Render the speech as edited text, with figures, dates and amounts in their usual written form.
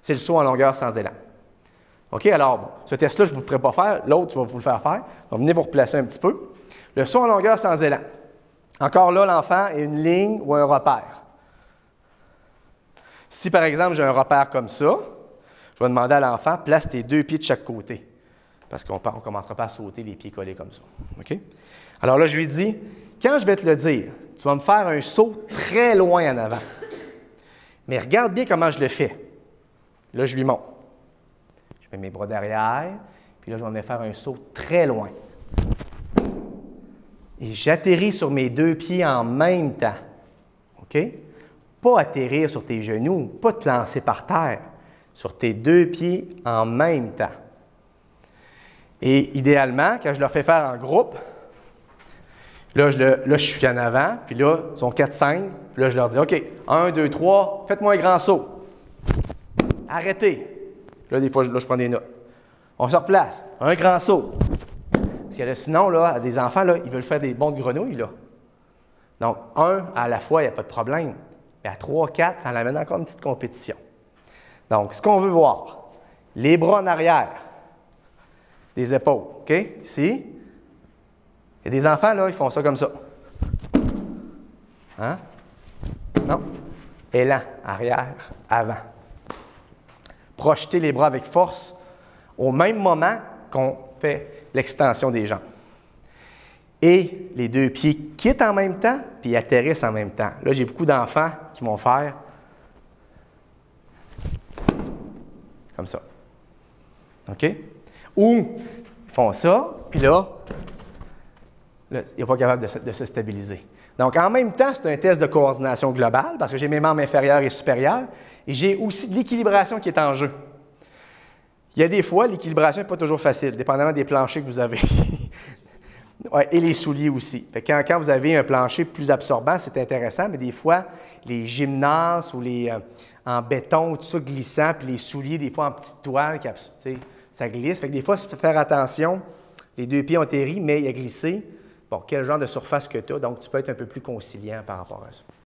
c'est le saut en longueur sans élan. OK? Alors, bon, ce test-là, je ne vous le ferai pas faire. L'autre, je vais vous le faire faire. Donc, venez vous replacer un petit peu. Le saut en longueur sans élan. Encore là, l'enfant est une ligne ou un repère. Si, par exemple, j'ai un repère comme ça, je vais demander à l'enfant, place tes 2 pieds de chaque côté. Parce qu'on ne commencera pas à sauter les pieds collés comme ça. OK? Alors là, je lui dis, quand je vais te le dire, tu vas me faire un saut très loin en avant. Mais regarde bien comment je le fais. Là, je lui montre. Je mets mes bras derrière, puis là, je vais me faire un saut très loin. Et j'atterris sur mes 2 pieds en même temps. OK? Pas atterrir sur tes genoux, pas te lancer par terre. Sur tes 2 pieds en même temps. Et idéalement, quand je le fais faire en groupe, là, je suis en avant, puis là, ils sont 4-5, puis là, je leur dis, OK, 1, 2, 3, faites-moi un grand saut. Arrêtez. Là, des fois, je prends des notes. On se replace. Un grand saut. Parce que là, sinon, là, des enfants, là, ils veulent faire des bonds de grenouille, là. Donc, 1 à la fois, il n'y a pas de problème. Mais à 3, 4, ça en amène encore une petite compétition. Donc, ce qu'on veut voir, les bras en arrière, des épaules, OK? Ici. Il y a des enfants, là, ils font ça comme ça. Hein? Non. Élan, arrière, avant. Projeter les bras avec force au même moment qu'on fait l'extension des jambes. Et les 2 pieds quittent en même temps, puis atterrissent en même temps. Là, j'ai beaucoup d'enfants qui vont faire comme ça. OK? Ou ils font ça, puis là, il n'est pas capable de se stabiliser. Donc, en même temps, c'est un test de coordination globale, parce que j'ai mes membres inférieurs et supérieurs, et j'ai aussi de l'équilibration qui est en jeu. Il y a des fois, l'équilibration n'est pas toujours facile, dépendamment des planchers que vous avez. Ouais, et les souliers aussi. Quand vous avez un plancher plus absorbant, c'est intéressant, mais des fois, les gymnases ou les en béton, tout ça glissant, puis les souliers, des fois en petite toile, ça glisse. Fait que des fois, il faut faire attention. Les 2 pieds ont atterri, mais il a glissé. Bon, quel genre de surface que tu as? Donc, tu peux être un peu plus conciliant par rapport à ça.